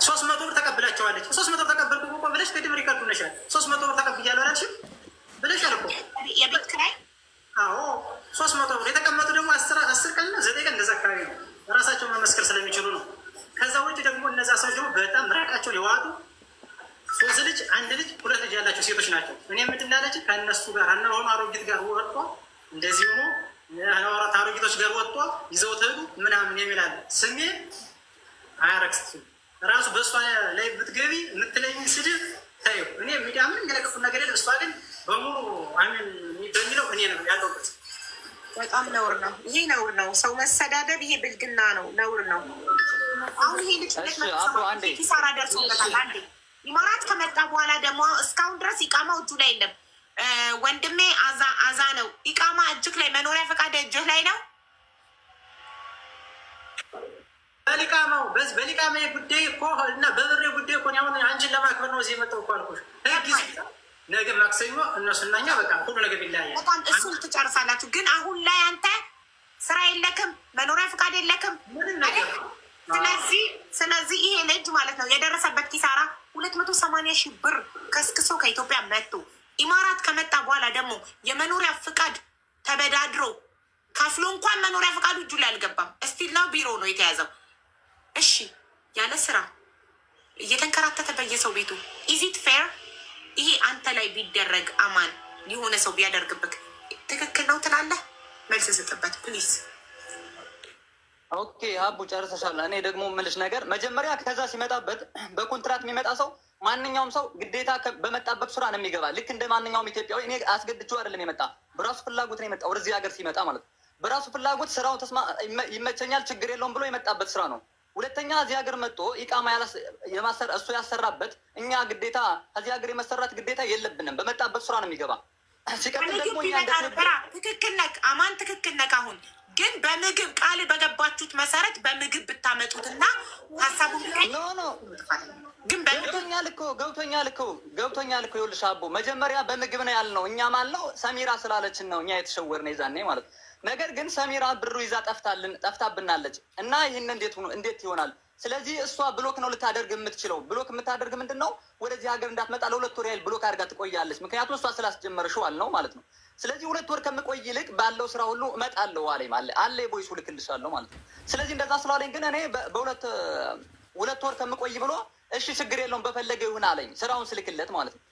300 ብር ተቀብላቸዋለች። 300 ብር ተቀበልኩ እኮ ብለሽ ቅድም ሪከርዱ ነሻል። 300 ብር ተቀብያለሁ አላልሽም ብለሻል እኮ የቤት ኪራይ። አዎ 300 ብር የተቀመጡ ደግሞ 10 ቀንና 9 ቀን እንደዛ አካባቢ ነው። ራሳቸው መመስከር ስለሚችሉ ነው። ከዛ ውጭ ደግሞ እነዛ ሰዎች ደግሞ በጣም ምራቃቸውን የዋጡ 3 ልጅ 1 ልጅ 2 ልጅ ያላቸው ሴቶች ናቸው። እኔ ምንድን አለች ከእነሱ ጋር አናሆኑ አሮጊት ጋር ወጥቶ እንደዚህ ሆኖ አራት አሮጊቶች ጋር ወጥቶ ይዘው ተሄዱ ምናምን የሚላለ ስሜ አያረክስም። ራሱ በእሷ ላይ ብትገቢ የምትለኝ ስድብ ታየው። እኔ ሚዲያ ምን የሚለቅፉት ነገር የለም። እሷ ግን በሙሉ አሚን በሚለው እኔ ነው ያለሁበት። በጣም ነውር ነው ይሄ፣ ነውር ነው። ሰው መሰዳደብ ይሄ ብልግና ነው፣ ነውር ነው። አሁን ይሄ ልጅ ኪሳራ ደርሶበታል። አንዴ ኢማራት ከመጣ በኋላ ደግሞ እስካሁን ድረስ ኢቃማው እጁ ላይ የለም። ወንድሜ አዛ ነው። ኢቃማ እጅግ ላይ መኖሪያ ፈቃድ እጅህ ላይ ነው። በሊቃማው በሊቃማ ጉዳይ እኮ እና በብሬ ጉዳይ እኮ አሁን አንቺን ለማክበር ነው እዚህ የመጣው እኮ አልኩሽ። ነገ ማክሰኞ እነሱና እኛ በቃ ሁሉ ነገር ይለያያል። በጣም እሱን ትጨርሳላችሁ። ግን አሁን ላይ አንተ ስራ የለክም፣ መኖሪያ ፈቃድ የለክም። ስለዚህ ይሄ ልጅ ማለት ነው የደረሰበት ኪሳራ 280,000 ብር ከስክሶ ከኢትዮጵያ መጥቶ ኢማራት ከመጣ በኋላ ደግሞ የመኖሪያ ፍቃድ ተበዳድሮ ከፍሎ እንኳን መኖሪያ ፍቃዱ እጁ ላይ አልገባም። እስቲል ነው ቢሮ ነው የተያዘው። እሺ ያለ ስራ እየተንከራተተ በየሰው ቤቱ ኢዚት ፌር? ይሄ አንተ ላይ ቢደረግ አማን የሆነ ሰው ቢያደርግብክ ትክክል ነው ትላለህ? መልስ ስጥበት ፕሊዝ። ኦኬ አቡ ጨርሰሻል። እኔ ደግሞ የምልሽ ነገር መጀመሪያ ከዛ ሲመጣበት በኮንትራት የሚመጣ ሰው ማንኛውም ሰው ግዴታ በመጣበት ስራ ነው የሚገባ። ልክ እንደ ማንኛውም ኢትዮጵያዊ እኔ አስገድቼው አይደለም የመጣ፣ በራሱ ፍላጎት ነው የመጣ። ወደዚህ ሀገር ሲመጣ ማለት ነው በራሱ ፍላጎት ስራው ይመቸኛል ችግር የለውም ብሎ የመጣበት ስራ ነው። ሁለተኛ እዚህ ሀገር መጥቶ ኢቃማ እሱ ያሰራበት እኛ ግዴታ እዚህ ሀገር የመሰራት ግዴታ የለብንም። በመጣበት ስራ ነው የሚገባ። ሲቀጥል ደግሞ ትክክል ነህ አማን፣ ትክክል ነህ። አሁን ግን በምግብ ቃል በገባችሁት መሰረት በምግብ ብታመጡትና ሀሳቡ ግን ገብቶኛል እኮ ይኸውልሽ አቦ መጀመሪያ በምግብ ነው ያልነው። እኛም አልነው ሰሚራ ስላለችን ነው እኛ የተሸወርነው የዛኔ ማለት ነው። ነገር ግን ሰሚራ ብሩ ይዛ ጠፍታብናለች እና ይህን እንዴት ይሆናል? ስለዚህ እሷ ብሎክ ነው ልታደርግ የምትችለው። ብሎክ የምታደርግ ምንድን ነው? ወደዚህ ሀገር እንዳትመጣ ለ2 ወር ያህል ብሎክ አድርጋ ትቆያለች። ምክንያቱም እሷ ስላስጀመረሽው አልነው ማለት ነው። ስለዚህ 2 ወር ከምቆይ ይልቅ ባለው ስራ ሁሉ እመጣለሁ አለኝ አለ ቦይሱ ልክልሻለሁ ማለት ነው። ስለዚህ እንደዛ ስለዋለኝ ግን እኔ በ2 ወር ከምቆይ ብሎ እሺ ችግር የለውም በፈለገ ይሁን አለኝ። ስራውን ስልክለት ማለት ነው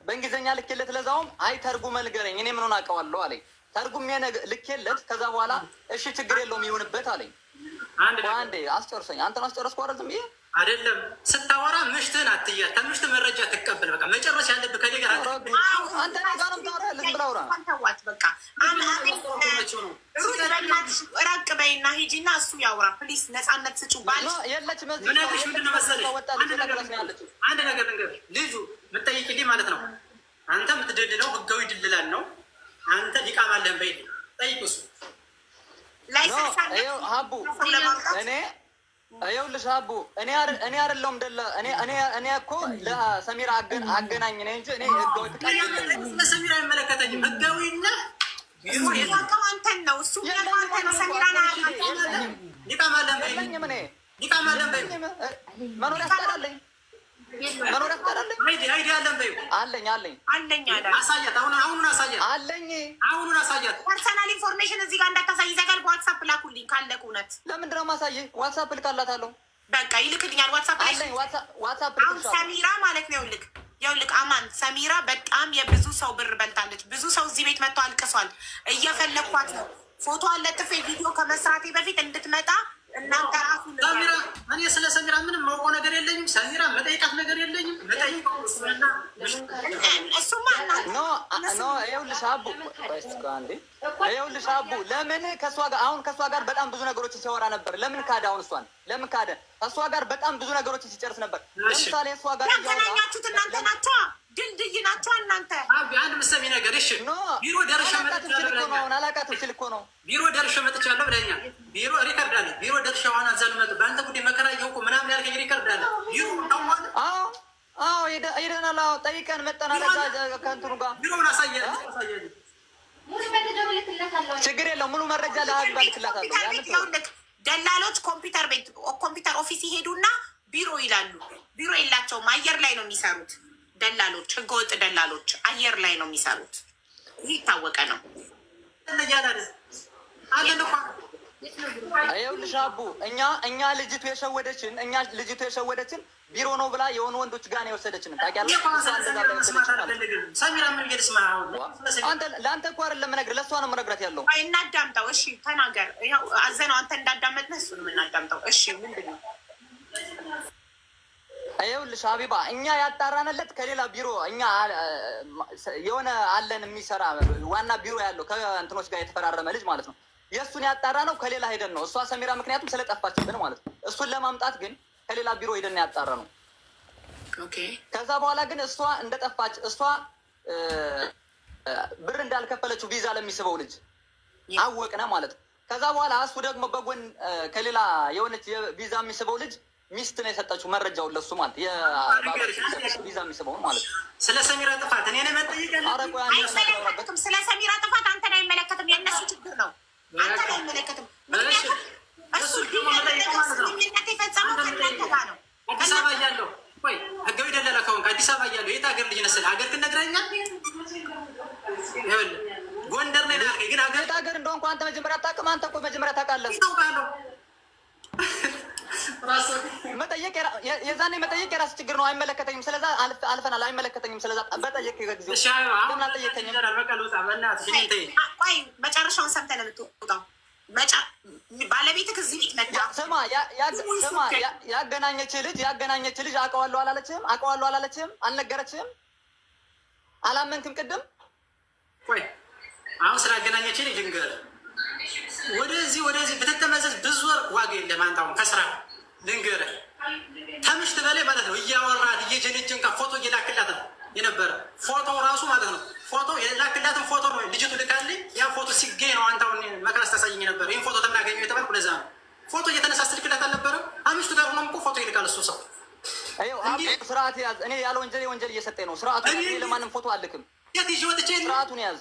በእንግሊዝኛ ልክለት፣ ለዛውም አይ ተርጉመህ ንገረኝ እኔ ምኑን አውቀዋለሁ አለኝ። ተርጉሜ ልኬለት ከዛ በኋላ እሺ ችግር የለውም ይሁንበት አለኝ። አንዴ አስጨርሰኝ። አንተን አስጨረስኩ አይደል? ዝም ብዬ አይደለም ስታወራ ምሽትህን አትያት። ከምሽት መረጃ ትቀበል። በቃ መጨረሻ ያለብህ ከኔ ጋር አንተ ጋር ነው ታወራ ያለህ ብላ አውራ። በቃ ራቅ በይና ሂጂና እሱ ያውራ ፕሊስ። ነፃነት ስጩ ባል የለች ምንሽ ምንድነው መሰለኝ አንድ ነገር ልንገርሽ። ልጁ የምትጠይቅልኝ ማለት ነው አንተ የምትደልለው ህጋዊ ድልላን ነው። አንተ ሊቃማ አለህን በይ ጠይቅ። እሱ ሀቡ እኔ ይኸውልሽ ሀቡ እኔ አይደለሁም ደለ እኔ እኮ ለሰሚራ አገናኝ ነኝ እንጂ እኔ ህጋዊ ፍቃድ ለሰሚራ አይመለከተኝም። ህጋዊና አንተን ነው እሱ ሰሚራ ሊቃማ አለህን በይ ሊቃማ አለህን በይ መኖሪያ ፍቃድ አለኝ ፐርሰናል ኢንፎርሜሽን እዚህ ጋር እንዳታሳይ ይዘጋል። በዋትሳፕ ላኩልኝ ካለ እውነት ለምንድን ነው ማሳየህ? ዋትሳፕ ልካላታለሁ። በቃ ይልክልኛል። ዋትሳፕ አሁን ሰሚራ ማለት ነው ይኸውልህ አማን፣ ሰሚራ በጣም የብዙ ሰው ብር በልታለች። ብዙ ሰው እዚህ ቤት መጥቶ አልቅሷል። እየፈለግኳት ነው። ፎቶ አለጥፌ ቪዲዮ ከመስራቴ በፊት እንድትመጣ እናንተ ራሱ ሰሚራ እኔ ስለ ሰሚራ ምንም ማውቀው ነገር የለኝም። ሰሚራ መጠይቃት ነገር የለኝም። መጠይቀው እሱማ ይኸውልሽ አቡ ለምን ከእሷ ጋር አሁን ከእሷ ጋር በጣም ብዙ ነገሮችን ሲያወራ ነበር። ለምን ካደ? አሁን እሷን ለምን ካደ? እሷ ጋር በጣም ብዙ ነገሮችን ሲጨርስ ነበር። ለምሳሌ እሷ ጋር ያገናኛችሁት እናንተ ናችኋ፣ ድልድይ ናችኋ እናንተ። አንድ ምሰሚ ነገር እሺ፣ ቢሮ ደርሼ መጥቻለሁ ብለኛል። አላውቃትም ስል እኮ ነው። ቢሮ ደርሼ መጥቻለሁ ብለኛል። ቢሮ ሪከርድ አለ። ቢሮ ደርሼ አሁን አዘን መጡ። በአንተ ጉዳይ መከራ እየውቁ ምናምን ያልከኝ ሪከርድ አለ። ቢሮ ታሟል። አዎ ሄደናል። ጠይቀን መጠናል ከእንትኑ ጋር ቢሮውን አሳየን። ችግር የለውም። ሙሉ መረጃ ለሀቢባ ልክላታለሁ። ደላሎች ኮምፒውተር ኦፊስ ይሄዱና ቢሮ ይላሉ። ቢሮ የላቸውም። አየር ላይ ነው የሚሰሩት። ደላሎች፣ ህገወጥ ደላሎች አየር ላይ ነው የሚሰሩት። ይህ የታወቀ ነው። ይኸውልሽ አቡ እኛ ልጅቱ የሸወደችን ቢሮ ነው ብላ የሆኑ ወንዶች ጋር ነው የወሰደችን። ታውቂያለሽ? ለአንተ እኮ አይደለም የምነግርህ ለእሷ ነው የምነግራት ያለው። እናዳምጠው። እሺ ተናገር። አዘነው አንተ እንዳዳመጥነህ እሱን የምናዳምጠው። እሺ ምንድን ነው? ይኸውልሽ ሀቢባ እኛ ያጣራንለት ከሌላ ቢሮ እኛ የሆነ አለን የሚሰራ ዋና ቢሮ ያለው ከእንትኖች ጋር የተፈራረመ ልጅ ማለት ነው። የእሱን ያጣራ ነው ከሌላ ሄደን ነው። እሷ ሰሚራ ምክንያቱም ስለጠፋችብን ማለት ነው። እሱን ለማምጣት ግን ከሌላ ቢሮ ሄደን ያጣራ ነው። ከዛ በኋላ ግን እሷ እንደጠፋች እሷ ብር እንዳልከፈለችው ቪዛ ለሚስበው ልጅ አወቅነ ማለት ነው። ከዛ በኋላ እሱ ደግሞ በጎን ከሌላ የሆነች የቪዛ የሚስበው ልጅ ሚስት ነው የሰጠችው መረጃውን ለሱ ማለት ቪዛ የሚስበውን ማለት ነው። ስለ ሰሚራ ጥፋት እኔ ነው መጠየቅ አይመለከትም። ስለ ሰሚራ ጥፋት አንተን አይመለከትም። የእነሱ ችግር ነው። አንተን አይመለከትም። ምክንያቱም እሱ ግንኙነት የፈጸመው ከእናንተ ጋር ነው። አዲስ አበባ እያለሁ ወይ ህጋዊ ደላላ ከሆንክ አዲስ አበባ እያለሁ የት ሀገር ልጅ ነስል ሀገር ግን ነግረኛል። ጎንደር ነው ያልከኝ ግን ሀገር እንደሆንኩ አንተ መጀመሪያ አታውቅም። አንተ እኮ መጀመሪያ ታውቃለህ። መጠየቅ የዛኔ መጠየቅ የራስ ችግር ነው። አይመለከተኝም። ስለዛ አልፈናል። አይመለከተኝም። ስለዛ በጠየቅ ጊዜ ለምን አልጠየቀኝም? ቆይ መጨረሻውን ሰምተህ ነው የምትወጣው። ባለቤትህ እዚህ ቤት መጣ። ስማ ያገናኘች ልጅ አውቀዋለሁ አላለችህም? አልነገረችህም? አላመንክም? ቅድም ቆይ አሁን ስላገናኘች ልጅ ልንገርህ፣ ወደዚህ ብትተመዘዝ ብዙ ወር ዋጋ የለም። አንተ አሁን ከስራ ልንገርህ ከምሽት በላይ ማለት ነው እያወራት እየጀነጀንካ ፎቶ እየላክላት ነው የነበረ ፎቶ ራሱ ማለት ነው። ፎቶ የላክላትን ፎቶ ነው ልጅቱ ልካልኝ። ያ ፎቶ ሲገኝ ነው አንተ አሁን መከራስ ታሳየኝ ነበር። ይህን ፎቶ ተምናገኘው የተባልኩ ለዛ ነው። ፎቶ እየተነሳስ ልክላት አልነበረም? አምሽቱ ጋር ሆኖም እኮ ፎቶ ይልካል እሱ ሰው። ስርዓት ያዝ። እኔ ያለ ወንጀል እየሰጠኝ ነው። ስርዓቱ ለማንም ፎቶ አልክም። ስርዓቱን ያዝ።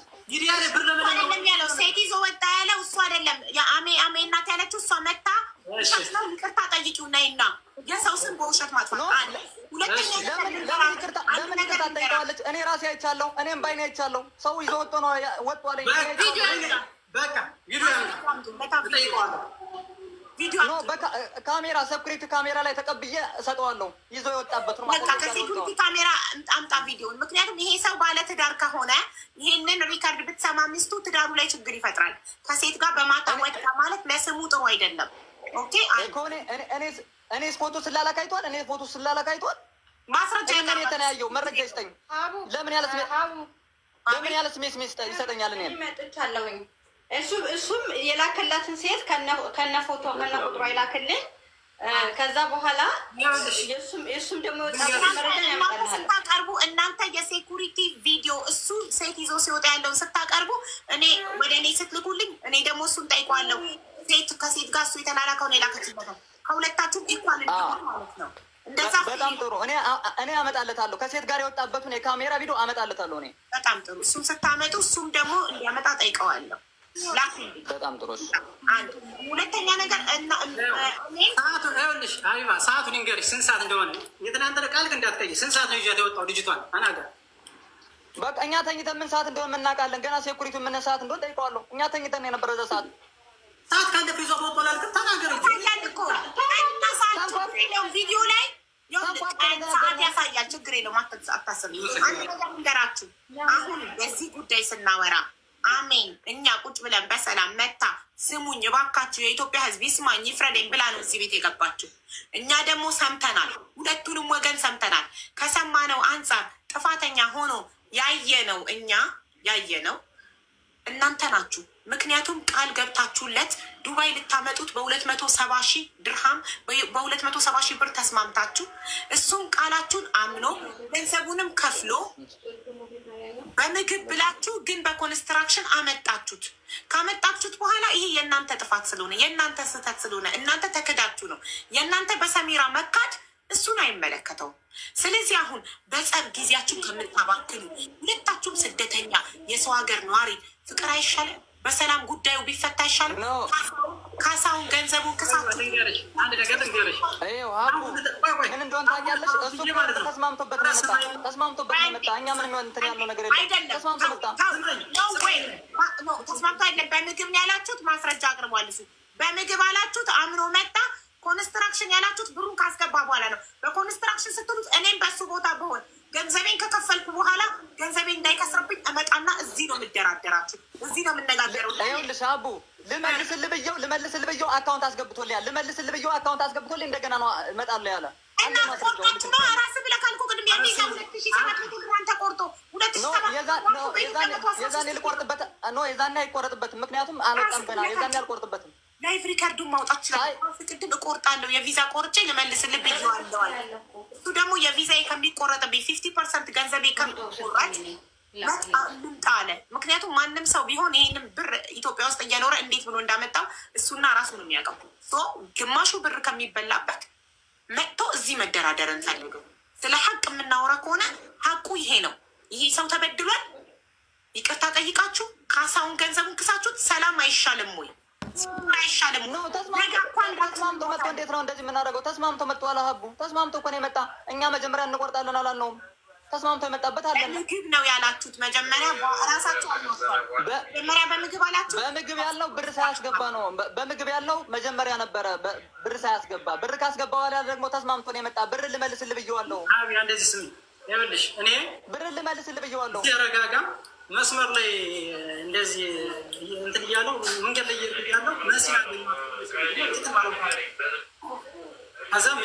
ያለው ሴት ይዞ ወጣ ያለው እሱ አይደለም። የአሜ እናት ያለችው እሷ መታ ነው። ይቅርታ ጠይቂው ነይና የሰው ስም በውሸት ማጥፋት። ለምን ይቅርታ ጠይቀዋለች? እኔ ራሴ አይቻለሁ። እኔም ባይኔ አይቻለሁ። ሰው ይዞ ወጥቶ ነው ወጥቷለኝ። ካሜራ ሰኩሪቲ ካሜራ ላይ ተቀብዬ እሰጠዋለሁ። ይዞ የወጣበት ነው። ከሴኩሪቲ ካሜራ አምጣ ቪዲዮን። ምክንያቱም ይሄ ሰው ባለ ትዳር ከሆነ ይሄንን ሪካርድ ብትሰማ ሚስቱ ትዳሩ ላይ ችግር ይፈጥራል። ከሴት ጋር በማታ ወጣ ማለት ለስሙ ጥሩ አይደለም። እኔ ፎቶ ስላላክ አይቷል። ማስረጃ የተለያየው መረጃ ይስጠኝ። ለምን ያለ ስሜ ይሰጠኛል? እኔ መጥቻለሁኝ። እሱም የላከላትን ሴት ከነ ፎቶ ከነ ቁጥሯ ይላክልኝ። ከዛ በኋላ የእሱም ደግሞ ስታቀርቡ እናንተ የሴኩሪቲ ቪዲዮ እሱ ሴት ይዞ ሲወጣ ያለውን ስታቀርቡ ወደ እኔ ስትልኩልኝ እኔ ደግሞ እሱን ጠይቋለሁ። ሴት ከሴት ጋር እሱ የተላላከውን የላከችበታል። ከሁለታችሁም ኢኳል ማለት ነው። በጣም ጥሩ። እኔ አመጣለታለሁ። ከሴት ጋር የወጣበትን የካሜራ ቪዲዮ አመጣለታለሁ። እኔ በጣም ጥሩ። እሱም ስታመጡ እሱም ደግሞ እንዲያመጣ ጠይቀዋለሁ። በጣም ጥሩ። ሁለተኛ ነገር ይኸውልሽ ሀቢባ ሰዓቱን ንገሪሽ ስንት ሰዓት እንደሆነ የትናንት ቃል እንዳትቀይ። ስንት ሰዓት ነው ይዣት የወጣው ልጅቷን? ተናገር። በቃ እኛ ተኝተን ምን ሰዓት እንደሆነ የምናውቃለን። ገና ሴኩሪቲ ምን ሰዓት እንደሆነ ጠይቀዋለሁ። እኛ ተኝተን የነበረ እዛ ሰዓት ካለፈ ይዟት ወጥቶ ላልክም ተናገር። ቪዲዮ ላይ ሰዓት ያሳያል። ችግር የለውም። አታስብ። አንድ ነገር ንገራችሁ። አሁን በዚህ ጉዳይ ስናወራ አሜን እኛ ቁጭ ብለን በሰላም መታ ስሙኝ እባካችሁ የኢትዮጵያ ሕዝብ ይስማኝ ይፍረደኝ ብላ ነው እዚህ ቤት የገባችሁ። እኛ ደግሞ ሰምተናል፣ ሁለቱንም ወገን ሰምተናል። ከሰማነው አንጻር ጥፋተኛ ሆኖ ያየነው እኛ ያየነው እናንተ ናችሁ። ምክንያቱም ቃል ገብታችሁለት ዱባይ ልታመጡት በ270,000 ድርሃም በ270,000 ብር ተስማምታችሁ እሱም ቃላችሁን አምኖ ገንዘቡንም ከፍሎ በምግብ ብላችሁ ግን በኮንስትራክሽን አመጣችሁት። ካመጣችሁት በኋላ ይሄ የእናንተ ጥፋት ስለሆነ የእናንተ ስህተት ስለሆነ እናንተ ተክዳችሁ ነው። የእናንተ በሰሚራ መካድ እሱን አይመለከተውም። ስለዚህ አሁን በጸብ ጊዜያችሁን ከምታባክኑ ሁለታችሁም ስደተኛ የሰው ሀገር ነዋሪ ፍቅር አይሻልም? በሰላም ጉዳዩ ቢፈታ አይሻልም? ካሳውን ገንዘቡን ክሳችሁ ተስማምቶበት ነው መጣ። ተስማምቶበት ነው መጣ። እኛ ምንም እንትን ያለው ነገር የለም። ተስማምቶ መጣ። ተስማምቶ አይደለም። በምግብ ነው ያላችሁት፣ ማስረጃ አቅርቧል። እሱ በምግብ አላችሁት፣ አምኖ መጣ። ኮንስትራክሽን ያላችሁት ብሩን ካስገባ በኋላ ነው። በኮንስትራክሽን ስትሉት እኔም በሱ ቦታ በሆን ገንዘቤን ከከፈልኩ በኋላ ገንዘቤን እንዳይከስርብኝ እመጣና እዚህ ነው የምደራደራችሁ፣ እዚህ ነው የምነጋገረው። ይኸውልሽ አቡ ልመልስልህ ብየው አካውንት አስገብቶልኛል። ልመልስልህ ብየው አካውንት አስገብቶልኝ እንደገና ነው እመጣለሁ ያለ እና ቆርጣችሁ ነው ራስህ ብለህ ካልኩ ቅድም የሚዛ 2700 ብር ተቆርጦ 2700 የዛኔ ልቆርጥበት ነው። የዛኔ አይቆረጥበትም፣ ምክንያቱም አልወጣም ገና። የዛኔ አልቆርጥበትም። ላይፍ ሪከርዱን ማውጣት ይችላል። ቅድም እቆርጣለሁ የቪዛ ቆርጬ ልመልስልህ ብየዋለሁ አለ። እሱ ደግሞ የቪዛ ከሚቆረጥብኝ 50% ገንዘቤ ከሚቆረጥ ልምጣ አለ። ምክንያቱም ማንም ሰው ቢሆን ይህንም ብር ኢትዮጵያ ውስጥ እየኖረ እንዴት ብሎ እንዳመጣው እሱና ራሱ ነው የሚያውቀው። ግማሹ ብር ከሚበላበት መጥቶ እዚህ መደራደር እንፈልገው። ስለ ሀቅ የምናወራ ከሆነ ሀቁ ይሄ ነው። ይሄ ሰው ተበድሏል፣ ይቅርታ ጠይቃችሁ ካሳውን ገንዘቡን ክሳችሁት ሰላም አይሻልም ወይ? አይሻልም? ተስማምቶ መጥቶ እንዴት ነው እንደዚህ የምናደርገው? ተስማምቶ መጥቶ አላሀቡ ተስማምቶ እኮ ነው የመጣ። እኛ መጀመሪያ እንቆርጣለን አላልነውም። ተስማምቶ የመጣበት አለ። ምግብ ነው ያላችሁት መጀመሪያ ራሳችሁ መጀመሪያ በምግብ አላችሁ። በምግብ ያለው ብር ሳያስገባ ነው። በምግብ ያለው መጀመሪያ ነበረ ብር ሳያስገባ። ብር ካስገባ በኋላ ደግሞ ተስማምቶ ነው የመጣ። ብር ልመልስልህ ብዬዋለሁ። እንደዚህ ስሚ፣ ይኸውልሽ እኔ ብር ልመልስልህ ብዬዋለሁ። ተረጋጋ። መስመር ላይ እንደዚህ እንትን እያለው መንገድ ላይ ያለው መስመር ላይ አዛም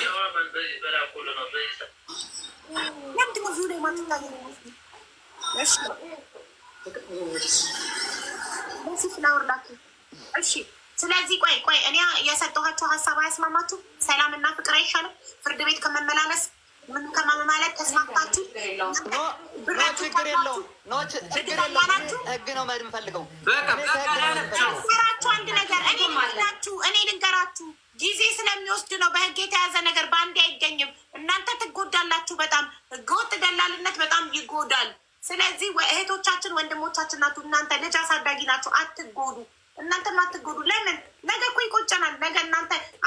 እሺ። ስለዚህ ቆይ እኔ የሰጠኋቸው ሀሳብ አያስማማችሁ? ሰላምና ፍቅር አይሻልም? ፍርድ ቤት ከመመላለስ ምን ከማመማለት ተስማምታችሁ ችግር የለውም። ህግ ነው የምፈልገው። አንድ ነገር እኔ ልንገራችሁ፣ ጊዜ ስለሚወስድ ነው። በህግ የተያዘ ነገር በአንዴ አይገኝም። እናንተ ትጎዳላችሁ በጣም። ህገወጥ ደላልነት በጣም ይጎዳል። ስለዚህ እህቶቻችን ወንድሞቻችን ናችሁ። እናንተ ልጅ አሳዳጊ ናችሁ፣ አትጎዱ። እናንተም አትጎዱ። ለምን? ነገ እኮ ይቆጨናል። ነገ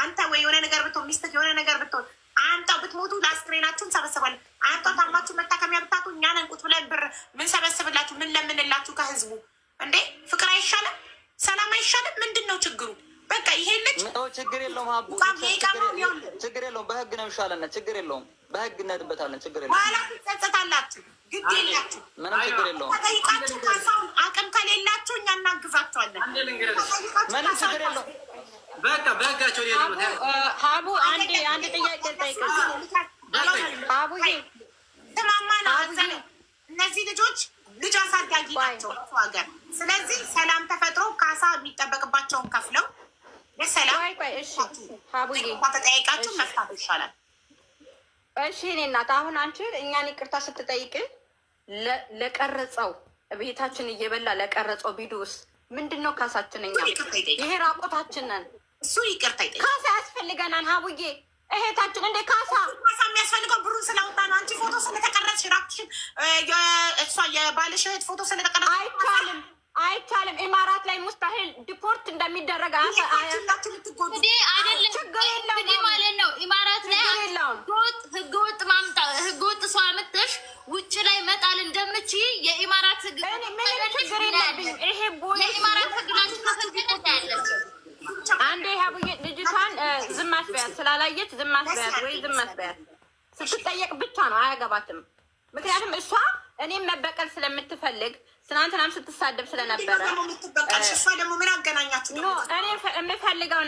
አንተ ወይ የሆነ ነገር ብትሆን፣ ሚስትህ የሆነ ነገር ብትሆን፣ አምጣው ብትሞቱ ለአስክሬናችሁ እንሰበስባለን። አምጣው ታማችሁ መታከሚያ ብታቱ እኛ ነን ቁጭ ብለን ብር ምን ሰበስብላችሁ ምን ለምንላችሁ ከህዝቡ እንዴ። ፍቅር አይሻልም? ሰላም አይሻልም? ምንድን ነው ችግሩ? በቃ ይሄ ልጅ ችግር የለውም ሀቡ፣ ችግር የለውም። በህግ ነው ይሻለን። ችግር የለውም። በህግ እንሄድበታለን። ችግር የለውም። በኋላ ትጸጸታላችሁ። ግድ የላችሁ። ምንም ችግር የለውም። ተጠይቃችሁ ካሳሁን አቅም ከሌላችሁ እኛ እናግዛችኋለን። ምንም ችግር የለውም። በቃ በህጋቸው ሀቡ አንድ ጥያቄ ጠይቀሽ ሀቡዬ ትማማ ነው። እነዚህ ልጆች ልጅ አሳዳጊ ናቸው ሀገር። ስለዚህ ሰላም ተፈጥሮ ካሳ የሚጠበቅባቸውን ከፍለው በሰላም ሀቡዬ ተጠያይቃችሁ መፍታት ይሻላል። እሺ እኔ እናት አሁን አንቺ እኛን ይቅርታ ስትጠይቅን ለቀረጸው ቤታችን እየበላ ለቀረጸው ቪዲዮስ ምንድን ነው ካሳችን? እኛ ይሄ ራቆታችን ነን። እሱ ይቅርታ ይጠይቅ። ካሳ ያስፈልገናል ሀቡዬ እህታችን። እንደ ካሳ የሚያስፈልገው ብሩን ስላወጣ ነው። አንቺ ፎቶ ስለተቀረጽሽ ራቅሽን እሷ የባልሽ እህት ፎቶ ስለተቀረጽ አይቻልም። ኢማራት ላይ ሙስታሂል ዲፖርት እንደሚደረግ ችግር ማለት ነው። ኢማራት ላይ ህገወጥ ሰው አመጣሽ ውጭ ላይ መጣል እንደምችይ የኢማራት ህግ ችግር የለብኝም። ይሄ የኢማራት ህግ ናቸው። አንዴ ሀቡዬ ልጅቷን ዝም አስበያት፣ ስላላየች ዝም አስበያት ወይ ዝም አስበያት። ስትጠየቅ ብቻ ነው፣ አያገባትም። ምክንያቱም እሷ እኔም መበቀል ስለምትፈልግ ትናንትናም ስትሳደብ ስለነበረ እሷ ደግሞ ምን አገናኛችሁ? እኔ የምፈልገው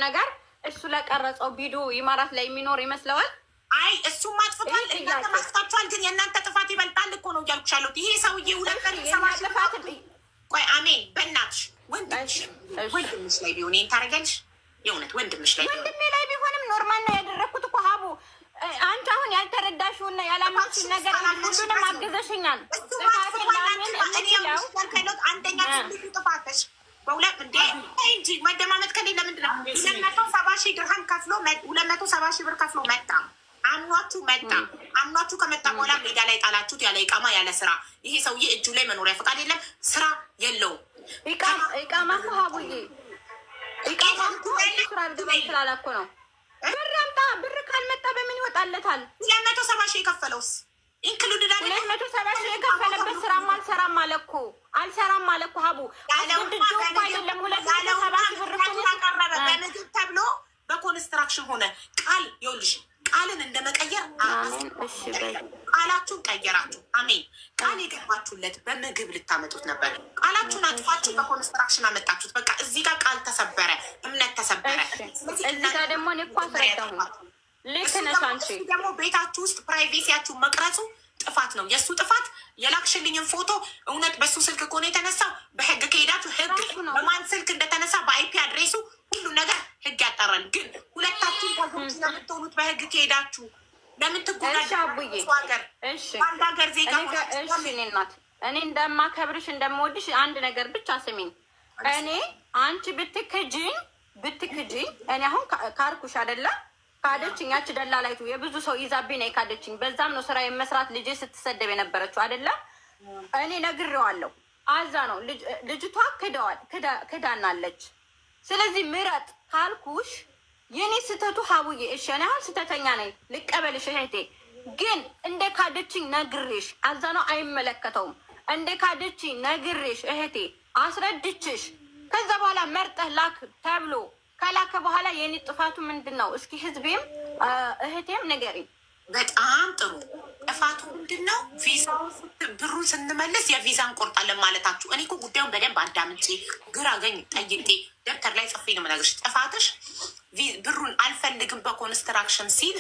ነገር እሱ ለቀረጸው ቪዲዮ ኢማራት ላይ የሚኖር ይመስለዋል። አይ እሱም አጥፍቷል፣ እናንተ ማጥፋችኋል። ግን የእናንተ ጥፋት ይበልጣል እኮ ነው እያልኩሽ ያለሁት። ይሄ ሰውዬ ሁለት ቀን ጥፋት። ቆይ አሜን፣ በእናትሽ ወንድምሽ ላይ ቢሆን ይሄን ታደርጊያለሽ? የእውነት ወንድምሽ ላይ ወንድሜ ላይ ቢሆንም ኖርማል ነው ያደረግኩት እኮ ሀቡ። አንቺ አሁን ያልተረዳሽውና ያላማችን ነገር ሁሉንም አገዘሽኛል። አንደኛ ጥፋትሽ በሁለት እንጂ መደማመጥ ከሌለ ምንድን ነው 270,000 ድርሃም ከፍሎ 270,000 ብር ከፍሎ መጣ። አምኗችሁ ከመጣ በኋላ ሜዳ ላይ ጣላችሁት፣ ያለ ኢቃማ ያለ ስራ። ይሄ ሰውዬ እጁ ላይ መኖሪያ ፈቃድ የለም፣ ስራ የለውም። ኢቃማ እኮ ሀቡዬ ኢቃማ እኮ ስራ አልገባም ስላለ እኮ ነው። ብር አምጣ፣ ብር ካልመጣ በምን ይወጣል? ይሰራለታል። 270 ሺህ የከፈለውስ ኢንክሉድድ አለ። 270 ሺህ የከፈለበት ስራም አልሰራም አለ እኮ አልሰራም አለ እኮ ሀቡ አስገድዶ እኮ አይደለም 270 ሺህ ብር ተቀረበ። በምግብ ተብሎ በኮንስትራክሽን ሆነ ቃል ይኸውልሽ ቃልን እንደመቀየር ቃላችሁን ቀየራችሁ። አሜን። ቃል የገባችሁለት በምግብ ልታመጡት ነበር። ቃላችሁን አጥፋችሁ በኮንስትራክሽን አመጣችሁት። በቃ እዚህ ጋር ቃል ተሰበረ፣ እምነት ተሰበረ። እዚህ ጋር ደግሞ እኔ እኮ አስረዳሁ። ልክ ነሽ አንቺ። ደግሞ ቤታችሁ ውስጥ ፕራይቬሲያችሁ መቅረጹ ጥፋት ነው። የእሱ ጥፋት የላክሽልኝን ፎቶ እውነት በሱ ስልክ ከሆነ የተነሳው በህግ ከሄዳችሁ ህግ በማን ስልክ እንደተነሳ በአይፒ አድሬሱ ሁሉ ነገር ህግ ያጠራል። ግን ሁለታችሁን ጓደኞች ለምትሆኑት በህግ ከሄዳችሁ ለምን ትጎዳላችሁ? ሀገር ዜጋ እናት እኔ እንደማከብርሽ እንደምወድሽ አንድ ነገር ብቻ ስሚኝ። እኔ አንቺ ብትክጂኝ እኔ አሁን ካርኩሽ አይደለም ካደችኝ። ያቺ ደላላይቱ የብዙ ሰው ይዛብኝ ነው የካደችኝ። በዛም ነው ስራ የመስራት ልጄ ስትሰደብ የነበረችው አይደለም። እኔ ነግሬዋለሁ። አዛ ነው ልጅቷ ክዳናለች። ስለዚህ ምረጥ ካልኩሽ የኔ ስተቱ ሀቡዬ እሺ፣ እኔ አሁን ስተተኛ ነኝ ልቀበልሽ እህቴ። ግን እንደ ካደችኝ ነግሬሽ አዛ ነው አይመለከተውም። እንደ ካደችኝ ነግሬሽ እህቴ አስረድችሽ ከዛ በኋላ መርጠህ ላክ ተብሎ ከላከ በኋላ የኔ ጥፋቱ ምንድን ነው? እስኪ ህዝቤም እህቴም ንገሪኝ። በጣም ጥሩ። ጥፋቱ ምንድን ነው? ብሩን ስንመልስ የቪዛ እንቆርጣለን ማለታችሁ። እኔ እኮ ጉዳዩን በደንብ አዳምጬ ግራ ገኝ ጠይቄ ደብተር ላይ ጽፌ ነው የምነግርሽ። ጥፋትሽ ብሩን አልፈልግም በኮንስትራክሽን ሲል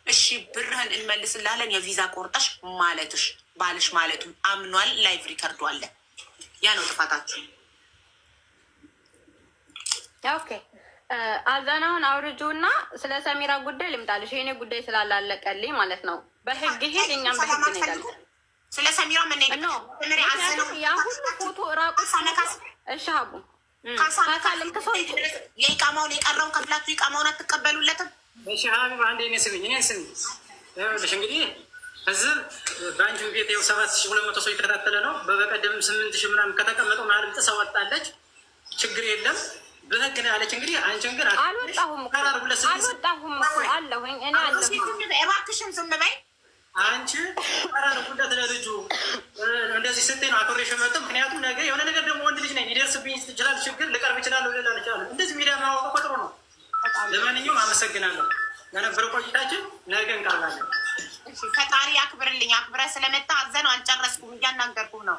እሺ ብርህን እንመልስላለን የቪዛ ቆርጠሽ ማለትሽ ባልሽ ማለቱ አምኗል። ላይቭ ሪከርዱ አለ። ያ ነው ጥፋታችሁ። ኦኬ አዛናውን አውርጁና ስለ ሰሚራ ጉዳይ ልምጣልሽ። የኔ ጉዳይ ስላላለቀልኝ ማለት ነው። በህግ ሄድ እኛም በህግ እንሄዳለን። ስለ ሰሚራ ምን ነው ያ ሁሉ ፎቶ ራቁት እሺ ሀቡ ካሳልም ከሰው የኢቃማውን የቀረውን ከፍላችሁ ኢቃማውን አትቀበሉለትም? እሺ ሀቢብ አንዴ እኔ ስሚኝ ይኸውልሽ እንግዲህ እዚህ በአንቺ ቤት ይኸው 7200 ሰው የተከታተለ ነው። በበቀደም 8000 ምናምን ከተቀመጠው መሀልም ጥሳ ወጣለች። ችግር የለም በህግ ነው ያለች። እንግዲህ አንቺን ግን አልወጣሁም እኮ አለሁኝ እኔ አለሁ። እባክሽን ዝም በይ አንቺ ቀራርቡለት ለልጁ እንደዚህ ስትይ ነው አክብሬሽ የመጣሁ። ምክንያቱም ነገ የሆነ ነገር ደግሞ ወንድ ልጅ ነኝ ሊደርስብኝ ይችላል፣ ችግር ልቀርብ ይችላለሁ ሌላ ይችላል። እንደዚህ ሚዲያ ማወቅ ጥሩ ነው። ለማንኛውም አመሰግናለሁ ለነበረው ቆይታችን። ነገ እንቀርባለን። ፈጣሪ አክብርልኝ። አክብረህ ስለመጣ አዘነው አልጨረስኩም፣ እያናገርኩህ ነው።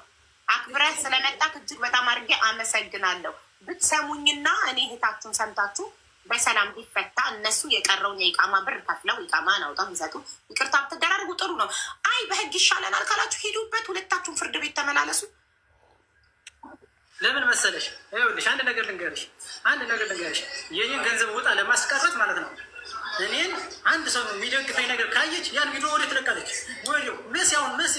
አክብረህ ስለመጣ እጅግ በጣም አድርጌ አመሰግናለሁ። ብትሰሙኝና እኔ እህታችሁን ሰምታችሁ በሰላም ቢፈታ እነሱ የቀረውን የኢቃማ ብር ከፍለው ኢቃማ አውጣው ይሰጡ። ይቅርታ ብትደራርጉ ጥሩ ነው። አይ በህግ ይሻለናል ካላችሁ ሂዱበት፣ ሁለታችሁን ፍርድ ቤት ተመላለሱ። ለምን መሰለሽ? ይኸውልሽ አንድ ነገር ልንገርሽ የኔን ገንዘብ ውጣ ለማስቀረት ማለት ነው። እኔን አንድ ሰው የሚደግፈኝ ነገር ካየች ያን ቪዲዮ ወደ ትለቃለች። ወዲያው መሲ አሁን መሲ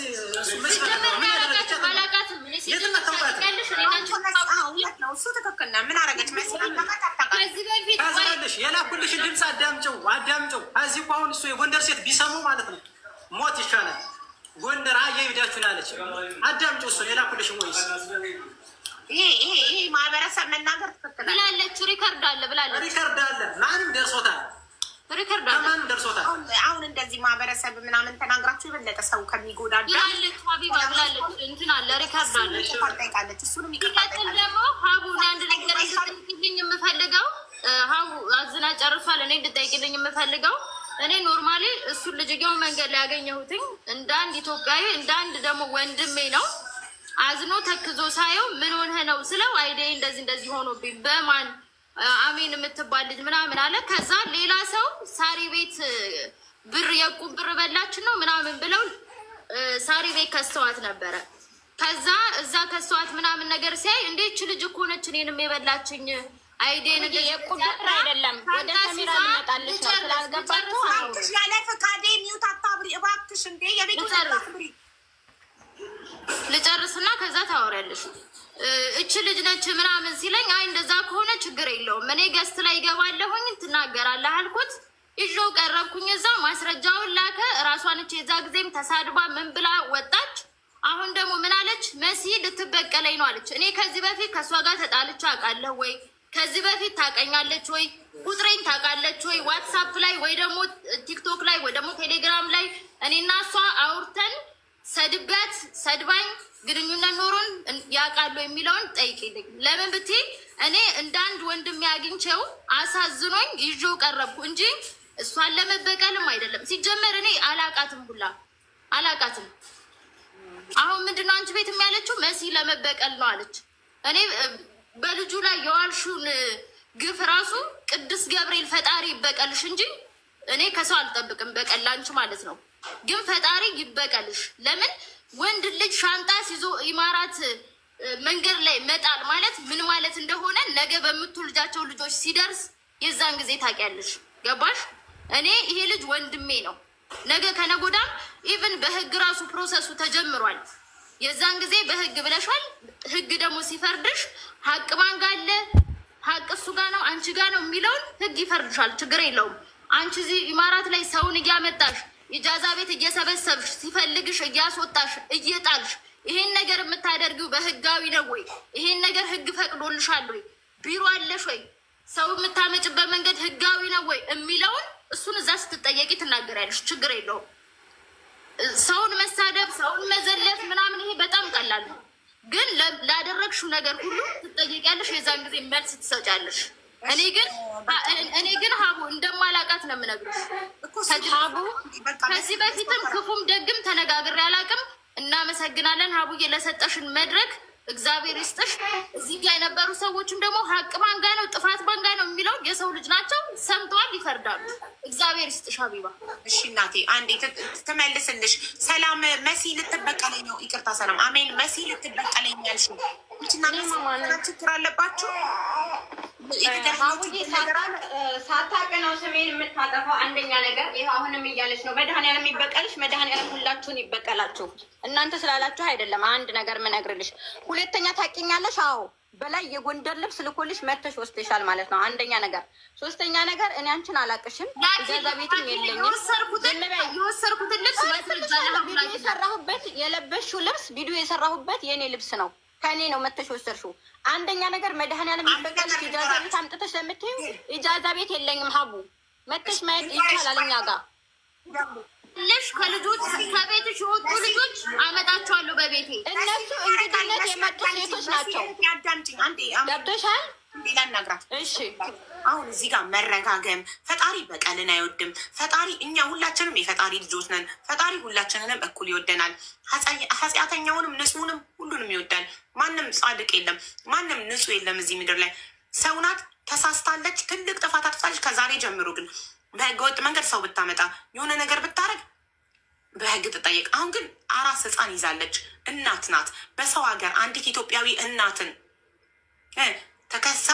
እሱ ትክክል ነው። ምን አረገች መሲ? የላኩልሽን ድምፅ አዳምጨው። እዚህ እኮ አሁን እሱ የጎንደር ሴት ቢሰሙ ማለት ነው ሞት ይሻላል። ጎንደር አየ ሄዳችሁን አለች። አዳምጨው እሱን የላኩልሽን ወይስ ይሄ ማህበረሰብ መናገር ትክክል ብላለች። ሪከርድ አለ ብላለች። ሪከርድ አለ ማንም ደርሶታል። ሪከርድ ደርሶታል። አሁን እንደዚህ ማህበረሰብ ምናምን ተናግራችሁ የበለጠ ሰው ከሚጎዳ ብላለች። ሀቢባ ብላለች። እንትን አለ ሪከርድ አለች። ጠይቃለች። እሱንም ይቀጥል ደግሞ ሀቡ አንድ ነገር እንድትጠይቅልኝ የምፈልገው ሀቡ አዝና ጨርሷል። እኔ እንድጠይቅልኝ የምፈልገው እኔ ኖርማሊ እሱን ልጅየው መንገድ ላይ ያገኘሁትኝ እንደ አንድ ኢትዮጵያዊ እንደ አንድ ደግሞ ወንድሜ ነው። አዝኖ ተክዞ ሳየው ምን ሆነህ ነው ስለው አይዴ እንደዚህ ሆኖብኝ በማን አሜን የምትባል ልጅ ምናምን አለ። ከዛ ሌላ ሰው ሳሪ ቤት ብር የቁም ብር በላችን ነው ምናምን ብለው ሳሪ ቤት ከሰዋት ነበረ። ከዛ እዛ ከሰዋት ምናምን ነገር ሲያይ እንዴች ልጅ እኮ ነች እኔንም የበላችኝ አይዴን የቁም ብር አይደለም ወደ ሰሚራ ልመጣልሽ ነው ስላልገባችሁ ያለ ፈቃዴ ሚውት አታብሪ እባክሽ። እንዴ የቤቱ አታብሪ ልጨርስና ከዛ ታወሪያለሽ። እች ልጅ ነች ምናምን ሲለኝ አይ እንደዛ ከሆነ ችግር የለውም እኔ ገስት ላይ ይገባለሁኝ ትናገራለህ አልኩት። ይዤው ቀረብኩኝ። እዛ ማስረጃውን ላከ። እራሷን እች የዛ ጊዜም ተሳድባ ምን ብላ ወጣች። አሁን ደግሞ ምን አለች? መሲ ልትበቀለኝ ነው አለች። እኔ ከዚህ በፊት ከእሷ ጋር ተጣልቻ አውቃለሁ ወይ ከዚህ በፊት ታውቀኛለች ወይ? ቁጥሬን ታውቃለች ወይ? ዋትሳፕ ላይ ወይ ደግሞ ቲክቶክ ላይ ወይ ደግሞ ቴሌግራም ላይ እኔና እሷ አውርተን ሰድቢያት ሰድባኝ ግንኙነት ኖሮን ያውቃሉ የሚለውን ጠይቂልኝ። ለምን ብትይ እኔ እንደ አንድ ወንድም ያግኝቼው አሳዝኖኝ ይዤው ቀረብኩ እንጂ እሷን ለመበቀልም አይደለም። ሲጀመር እኔ አላቃትም፣ ሁላ አላቃትም። አሁን ምንድነው አንቺ ቤት ያለችው መሲ ለመበቀል ነው አለች። እኔ በልጁ ላይ የዋልሹን ግፍ ራሱ ቅዱስ ገብርኤል ፈጣሪ ይበቀልሽ እንጂ እኔ ከሰው አልጠብቅም በቀል ላንቺ ማለት ነው። ግን ፈጣሪ ይበቀልሽ። ለምን ወንድ ልጅ ሻንጣ ሲዞ ኢማራት መንገድ ላይ መጣል ማለት ምን ማለት እንደሆነ ነገ በምትወልጃቸው ልጆች ሲደርስ የዛን ጊዜ ታውቂያለሽ። ገባሽ? እኔ ይሄ ልጅ ወንድሜ ነው። ነገ ከነጎዳም ኢቭን በህግ ራሱ ፕሮሰሱ ተጀምሯል። የዛን ጊዜ በህግ ብለሻል። ህግ ደግሞ ሲፈርድሽ ሀቅ ማን ጋ አለ? ሀቅ እሱ ጋ ነው አንቺ ጋ ነው የሚለውን ህግ ይፈርድሻል። ችግር የለውም። አንቺ እዚህ ኢማራት ላይ ሰውን እያመጣሽ ኢጃዛ ቤት እየሰበሰብሽ ሲፈልግሽ እያስወጣሽ እየጣልሽ ይሄን ነገር የምታደርጊው በህጋዊ ነው ወይ? ይሄን ነገር ህግ ፈቅዶልሻል ወይ? ቢሮ አለሽ ወይ? ሰው የምታመጭበት መንገድ ህጋዊ ነው ወይ የሚለውን እሱን እዛ ስትጠየቂ ትናገሪያለሽ። ችግር የለውም። ሰውን መሳደብ፣ ሰውን መዘለፍ ምናምን ይሄ በጣም ቀላል ነው። ግን ላደረግሽው ነገር ሁሉ ትጠየቂያለሽ። የዛን ጊዜ መልስ ትሰጫለሽ። እኔ ግን ሀቡ እንደማላቃት ነው የምነግርሽ። ሀቡ ከዚህ በፊትም ክፉም ደግም ተነጋግሬ አላውቅም። እናመሰግናለን ሀቡዬ ለሰጠሽን መድረክ እግዚአብሔር ይስጥሽ። እዚህ ጋር የነበሩ ሰዎችም ደግሞ ሀቅ ማንጋ ነው ጥፋት ማንጋ ነው የሚለውን የሰው ልጅ ናቸው፣ ሰምተዋል፣ ይፈርዳሉ። እግዚአብሔር ይስጥሽ ሀቢባ። እሺ እናቴ አንዴ ትመልስልሽ። ሰላም መሲ ልትበቀለኝ ነው። ይቅርታ ሰላም አሜን። መሲ ልትበቀለኝ ያልሽ ችግር አለባችሁ። ሳታውቅ ነው ስሜን የምታጠፋው። አንደኛ ነገር ይህ አሁንም እያለች ነው መድኃኒዓለም ይበቀልሽ፣ መድኃኒዓለም ሁላችሁን ይበቀላችሁ። እናንተ ስላላችሁ አይደለም። አንድ ነገር ምነግርልሽ። ሁለተኛ ታውቂኛለሽ። አዎ በላይ የጎንደር ልብስ ልኮልሽ መተሽ ወስደሻል ማለት ነው። አንደኛ ነገር። ሶስተኛ ነገር እኔ አንቺን አላቅሽም፣ እዛ ቤትም የለኝም። የወሰድኩትን ልብስ የሰራሁበት የለበሽው ልብስ ቪዲዮ የሰራሁበት የእኔ ልብስ ነው። ከእኔ ነው መተሽ ወሰድሽው። አንደኛ ነገር መድኃኒዓለም ይበቀልሽ። ኢጃዛ ቤት አምጥተሽ ለምትይው ኢጃዛ ቤት የለኝም። ሀቡ መተሽ ማየት ይቻላል እኛ ጋር ልሽ ከልጆች ከቤትሽ የወጡ ልጆች አመጣቸዋለሁ በቤቴ። እነሱ እንግድነት የመጡ ሴቶች ናቸው። ገብቶሻል? ላናግራት። እሺ አሁን እዚህ ጋር መረጋገም። ፈጣሪ በቀልን አይወድም። ፈጣሪ እኛ ሁላችንም የፈጣሪ ልጆች ነን። ፈጣሪ ሁላችንንም እኩል ይወደናል። ኃጢአተኛውንም ንጹሕንም ሁሉንም ይወዳል። ማንም ጻድቅ የለም፣ ማንም ንጹሕ የለም እዚህ ምድር ላይ። ሰው ናት፣ ተሳስታለች፣ ትልቅ ጥፋት አጥፍታለች። ከዛሬ ጀምሮ ግን በህገወጥ መንገድ ሰው ብታመጣ የሆነ ነገር ብታረግ በህግ ትጠየቅ። አሁን ግን አራስ ህፃን ይዛለች፣ እናት ናት። በሰው ሀገር አንዲት ኢትዮጵያዊ እናትን ተከሳ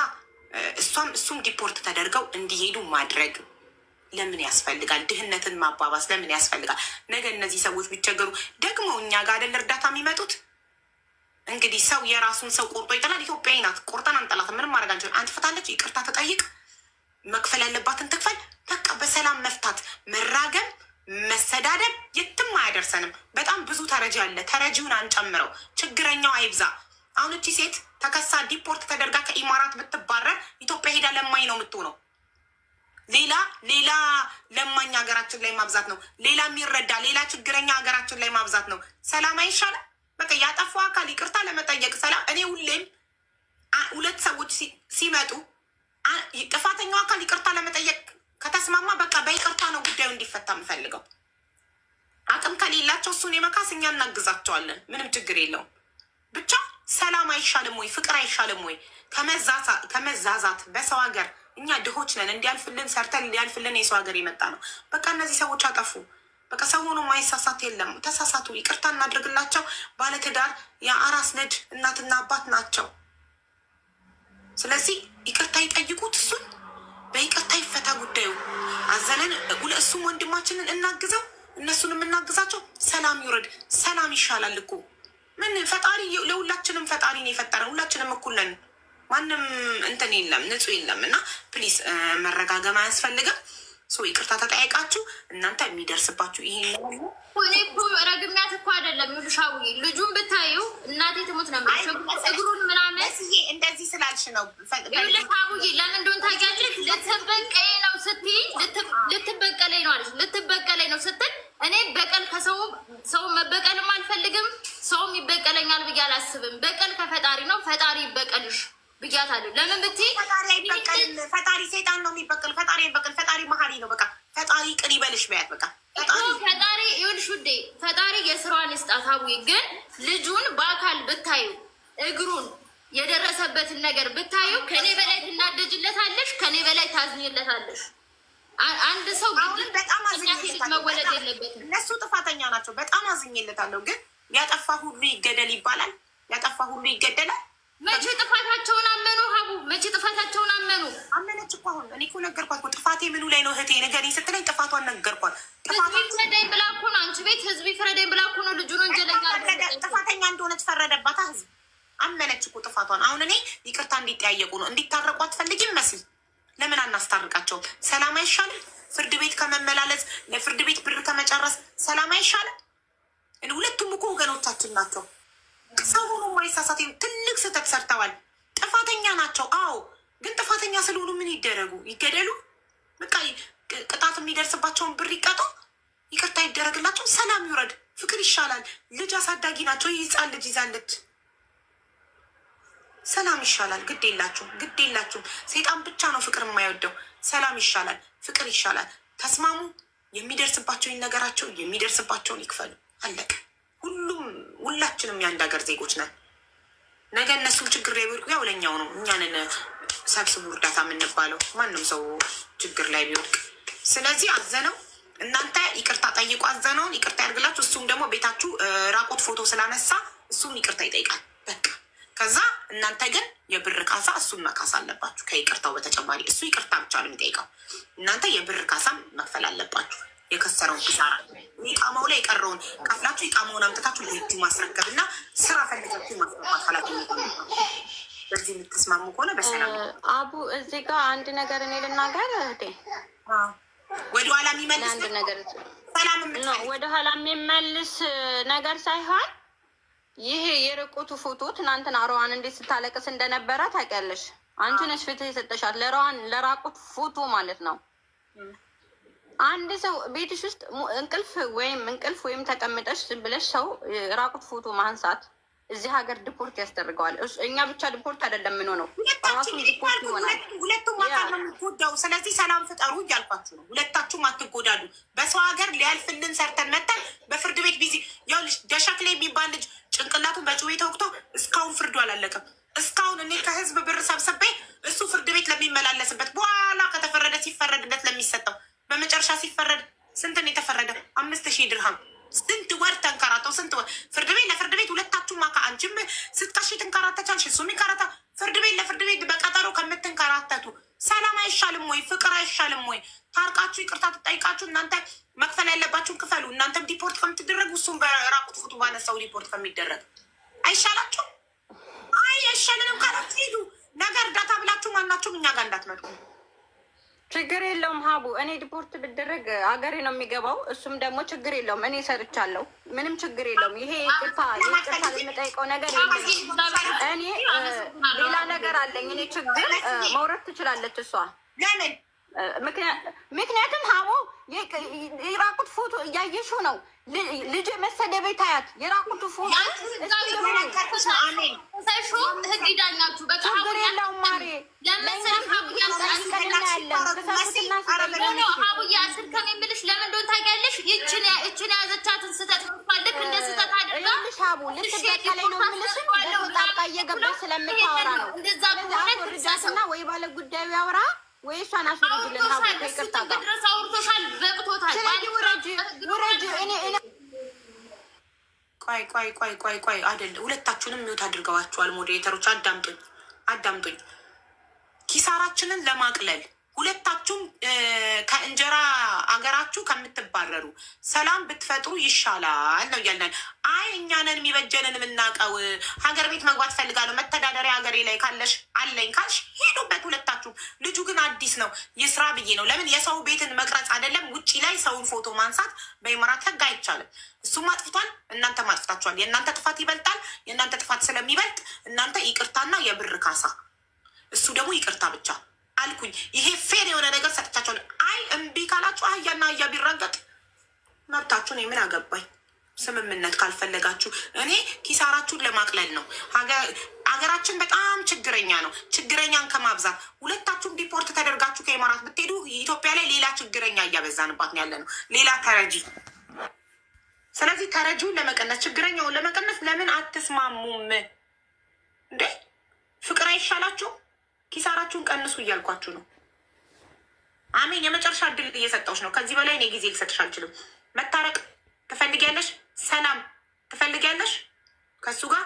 እሱም ዲፖርት ተደርገው እንዲሄዱ ማድረግ ለምን ያስፈልጋል? ድህነትን ማባባስ ለምን ያስፈልጋል? ነገ እነዚህ ሰዎች ቢቸገሩ ደግሞ እኛ ጋር አይደል እርዳታ የሚመጡት? እንግዲህ ሰው የራሱን ሰው ቆርጦ ይጥላል። ኢትዮጵያዊ ናት፣ ቆርጠን አንጠላትም። ምንም ማድረግ አንችልም። አንትፈታለች፣ ይቅርታ ተጠይቅ፣ መክፈል ያለባትን ትክፈል። በቃ በሰላም መፍታት። መራገም፣ መሰዳደብ የትም አያደርሰንም። በጣም ብዙ ተረጂ አለ። ተረጂውን አንጨምረው፣ ችግረኛው አይብዛ። አሁን እቺ ሴት ተከሳ ዲፖርት ተደርጋ ከኢማራት ብትባረር ኢትዮጵያ ሄዳ ለማኝ ነው የምትሆነው። ሌላ ለማኝ ሀገራችን ላይ ማብዛት ነው። ሌላ የሚረዳ ሌላ ችግረኛ ሀገራችን ላይ ማብዛት ነው። ሰላም አይሻልም? በቃ ያጠፋው አካል ይቅርታ ለመጠየቅ ሰላም። እኔ ሁሌም ሁለት ሰዎች ሲመጡ ጥፋተኛው አካል ይቅርታ ለመጠየቅ ከተስማማ በቃ በይቅርታ ነው ጉዳዩ እንዲፈታ የምፈልገው። አቅም ከሌላቸው እሱን የመካስ እኛ እናግዛቸዋለን። ምንም ችግር የለውም። ብቻ ሰላም አይሻልም ወይ? ፍቅር አይሻልም ወይ? ከመዛዛት በሰው ሀገር እኛ ድሆች ነን። እንዲያልፍልን ሰርተን እንዲያልፍልን የሰው ሀገር የመጣ ነው። በቃ እነዚህ ሰዎች አጠፉ። በቃ ሰው ሆኖ ማይሳሳት የለም። ተሳሳቱ፣ ይቅርታ እናድርግላቸው። ባለትዳር የአራስ ልጅ እናትና አባት ናቸው። ስለዚህ ይቅርታ ይጠይቁት። እሱን በይቅርታ ይፈታ ጉዳዩ። አዘነን እሱም ወንድማችንን እናግዘው፣ እነሱን የምናግዛቸው። ሰላም ይውረድ። ሰላም ይሻላል እኮ ምን ፈጣሪ ለሁላችንም ፈጣሪን የፈጠረን ሁላችንም እኩል ነን። ማንም እንትን የለም፣ ንጹህ የለም። እና ፕሊስ መረጋገም አያስፈልግም። ይቅርታ ተጠያይቃችሁ እናንተ የሚደርስባችሁ ይሄ እኔ እኮ ረግሚያት እኮ አይደለም። ይሉሻዊ ልጁን ብታዩ እናቴ ትሞት ነው እግሩን ምናምን እንደዚህ ስላልሽ ነው። ይሉሻዊ ለምን እንደሆነ ታውቂያለሽ? ልትበቀይ ነው ስትይ ልትበቀለኝ ነው አለች። ልትበቀለኝ ነው ስትል እኔ በቀል ሰው መበቀልም አልፈልግም፣ ሰውም ይበቀለኛል ብዬ አላስብም። በቀል ከፈጣሪ ነው፣ ፈጣሪ ይበቀልሽ ብያታለሁ። ለምን ብትይ ፈጣሪ ሰይጣን ነው የሚበቀል፣ ፈጣሪ ይበቀል። ፈጣሪ መሀሪ ነው። በቃ ፈጣሪ ቅን ይበልሽ በያት። በቃ ፈጣሪ ይኸውልሽ ውዴ፣ ፈጣሪ የስራዋን ይስጣት። ሀቡዬ ግን ልጁን በአካል ብታዩ እግሩን የደረሰበትን ነገር ብታዩ ከኔ በላይ ትናደጅለታለሽ፣ ከኔ በላይ ታዝኝለታለሽ። አንድ ሰው አሁን በጣም መወለድ የለበትም። እነሱ ጥፋተኛ ናቸው። በጣም አዝኝለታለሁ። ግን ያጠፋ ሁሉ ይገደል ይባላል። ያጠፋ ሁሉ ይገደላል። መቼ ጥፋታቸውን አመኑ? ሀቡ መቼ ጥፋታቸውን አመኑ? አመነች እኮ አሁን እኔ እኮ ነገርኳት እኮ ጥፋቴ ምኑ ላይ ነው እህቴ ንገሪኝ ስትለኝ ጥፋቷን ነገርኳት። ህዝብ ይፍረደኝ ብላ እኮ ነው። አንቺ ቤት ህዝብ ይፍረደኝ ብላ እኮ ነው ልጁን ወንጀለኛ ጥፋተኛ እንደሆነች ፈረደባታ ህዝብ። አመነች እኮ ጥፋቷን። አሁን እኔ ይቅርታ እንዲጠያየቁ ነው። እንዲታረቁ አትፈልጊም መስል ለምን አናስታርቃቸውም? ሰላም አይሻልም? ፍርድ ቤት ከመመላለስ ለፍርድ ቤት ብር ከመጨረስ ሰላም አይሻልም? ሁለቱም እኮ ወገኖቻችን ናቸው። ሰው ሆኖ ማይሳሳት ትልቅ ስህተት ሰርተዋል። ጥፋተኛ ናቸው። አዎ፣ ግን ጥፋተኛ ስለሆኑ ምን ይደረጉ? ይገደሉ? በቃ ቅጣት የሚደርስባቸውን ብር ይቀጡ፣ ይቅርታ ይደረግላቸው፣ ሰላም ይውረድ። ፍቅር ይሻላል። ልጅ አሳዳጊ ናቸው። ህፃን ልጅ ይዛለች። ሰላም ይሻላል። ግድ የላችሁም። ሰይጣን ብቻ ነው ፍቅር የማይወደው። ሰላም ይሻላል። ፍቅር ይሻላል። ተስማሙ። የሚደርስባቸውን ነገራቸው፣ የሚደርስባቸውን ይክፈሉ። አለቀ። ሁላችንም የአንድ ሀገር ዜጎች ነን። ነገ እነሱም ችግር ላይ ቢወድቁ ያው ለኛው ነው። እኛንን ሰብስቡ እርዳታ የምንባለው ማንም ሰው ችግር ላይ ቢወድቅ። ስለዚህ አዘነው እናንተ ይቅርታ ጠይቁ። አዘነውን ይቅርታ ያድርግላችሁ። እሱም ደግሞ ቤታችሁ ራቁት ፎቶ ስላነሳ እሱም ይቅርታ ይጠይቃል። በቃ ከዛ እናንተ ግን የብር ካሳ እሱን መካስ አለባችሁ። ከይቅርታው በተጨማሪ እሱ ይቅርታ ብቻ ነው የሚጠይቀው። እናንተ የብር ካሳም መክፈል አለባችሁ። የከሰረውን ኪሳራ ኢቃማው ላይ የቀረውን ከፍላችሁ ኢቃማውን አምጥታችሁ ለህግ ማስረከብ እና ስራ ፈልጋችሁ ማስገባት ኃላፊነት ነው። በዚህ የምትስማሙ ከሆነ በሰላም አቡ እዚህ ጋር አንድ ነገር እኔ ልናገር እህቴ። ወደኋላ የሚመልስ አንድ ነገር ሰላም ወደኋላ የሚመልስ ነገር ሳይሆን ይሄ የርቁቱ ፎቶ ትናንትና ሮዋን እንዴት ስታለቅስ እንደነበረ ታውቂያለሽ። አንቺ ነሽ ፍትህ የሰጠሻት ለራቁት ፎቶ ማለት ነው። አንድ ሰው ቤትሽ ውስጥ እንቅልፍ ወይም ተቀምጠሽ ዝም ብለሽ ሰው ራቁት ፎቶ ማንሳት እዚህ ሀገር ዲፖርት ያስደርገዋል። እኛ ብቻ ዲፖርት አይደለም የምንሆነው፣ ራሱም ዲፖርት ይሆናል። ሁለቱም አካል ነው የሚጎዳው። ስለዚህ ሰላም ፍጠሩ እያልኳችሁ ነው። ሁለታችሁም አትጎዳዱ። በሰው ሀገር ሊያልፍልን ሰርተን መጠን በፍርድ ቤት ቢዚ ያውልሽ ደሸክ ላይ የሚባል ልጅ ጭንቅላቱን በጩቤ ተወግቶ እስካሁን ፍርዱ አላለቀም። እስካሁን እኔ ከህዝብ ብር ሰብስቤ እሱ ፍርድ ቤት ለሚመላለስበት በኋላ ከተፈረደ ሲፈረድበት ለሚሰጠው በመጨረሻ ሲፈረድ ስንትን የተፈረደ 5000 ድርሃም። ስንት ወር ተንከራተው ስንት ወር ፍርድ ቤት ለፍርድ ቤት ሁለታችሁ ማካ አንቺም ስትካሽ ትንከራተቻልሽ፣ እሱም ይንከራታ። ፍርድ ቤት ለፍርድ ቤት በቀጠሮ ከምትንከራተቱ ሰላም አይሻልም ወይ? ፍቅር አይሻልም ወይ? ታርቃችሁ ይቅርታ ትጠይቃችሁ። እናንተ መክፈል ያለባችሁን ክፈሉ። እናንተም ዲፖርት ከምትደረጉ እሱም በራቁት ፎቶ ባነሳው ዲፖርት ከሚደረግ አይሻላችሁ? አይ አይሻልንም ካላችሁ ሂዱ። ነገ እርዳታ ብላችሁ ማናችሁም እኛ ጋር እንዳትመጡ። ችግር የለውም ሀቡ፣ እኔ ዲፖርት ብደረግ ሀገሬ ነው የሚገባው። እሱም ደግሞ ችግር የለውም፣ እኔ ሰርቻለሁ። ምንም ችግር የለውም። ይሄ ይቅርታ የምጠይቀው ነገር የለም። እኔ ሌላ ነገር አለኝ። እኔ ችግር መውረድ ትችላለች እሷ። ለምን? ምክንያቱም ሀቡ የራቁት ፎቶ እያየሽው ነው። ልጅ መሰደበ ታያት የራቁቱ ፎቶ ህግ ይዳኛችሁ። በቃ ችግር የለውም ማሬ። ሀቡዬ አስርከን የምልሽ ለምን እንደሆነ ታውቂያለሽ? ይችን የያዘቻትን ስህተት ልክ እንደ ስህተት አድርጋ ሀቡ ልትበቀለኝ ነው የምልሽ። ጣልቃ እየገባች ስለምታወራ ነው። እንደዛ ርጃትና ወይ ባለ ጉዳዩ ያወራ ወይ እሷን አስወርጅልን። ሀቡ ከይቅርታ ጋር ድረስ አውርቶሻል፣ በቅቶታል። ስለዚህ ውረጅ። ቆይ አይደለ፣ ሁለታችሁንም ሚውት አድርገዋችኋል። ሞዴሬተሮች አዳምጡኝ። ኪሳራችንን ለማቅለል ሁለታችሁም ከእንጀራ አገራችሁ ከምትባረሩ ሰላም ብትፈጥሩ ይሻላል ነው እያለን። አይ እኛንን የሚበጀንን የምናውቀው ሀገር ቤት መግባት ፈልጋለሁ መተዳደሪያ ሀገሬ ላይ ካለሽ አለኝ ካልሽ ሄዱበት ሁለታችሁ። ልጁ ግን አዲስ ነው ይስራ ብዬ ነው። ለምን የሰው ቤትን መቅረጽ አይደለም ውጭ ላይ ሰውን ፎቶ ማንሳት በኢማራት ህግ አይቻልም። እሱም አጥፍቷል፣ እናንተም አጥፍታችኋል። የእናንተ ጥፋት ይበልጣል። የእናንተ ጥፋት ስለሚበልጥ እናንተ ይቅርታና የብር ካሳ፣ እሱ ደግሞ ይቅርታ ብቻ አልኩኝ። ይሄ ፌር የሆነ ነገር ሰጥቻቸዋል። አይ እምቢ ካላችሁ አህያና አህያ ቢረገጥ መብታችሁን። የምን አገባኝ። ስምምነት ካልፈለጋችሁ እኔ ኪሳራችሁን ለማቅለል ነው። ሀገራችን በጣም ችግረኛ ነው። ችግረኛን ከማብዛት ሁለታችሁም ዲፖርት ተደርጋችሁ ከኢማራት ብትሄዱ ኢትዮጵያ ላይ ሌላ ችግረኛ እያበዛንባት ያለ ነው፣ ሌላ ተረጂ። ስለዚህ ተረጂውን ለመቀነስ ችግረኛውን ለመቀነስ ለምን አትስማሙም እንዴ? ፍቅር አይሻላችሁ? ኪሳራችሁን ቀንሱ እያልኳችሁ ነው። አሜን። የመጨረሻ እድል እየሰጠሁሽ ነው። ከዚህ በላይ እኔ ጊዜ ልሰጥሽ አልችልም። መታረቅ ትፈልጊያለሽ? ሰላም ትፈልጊያለሽ? ከሱ ጋር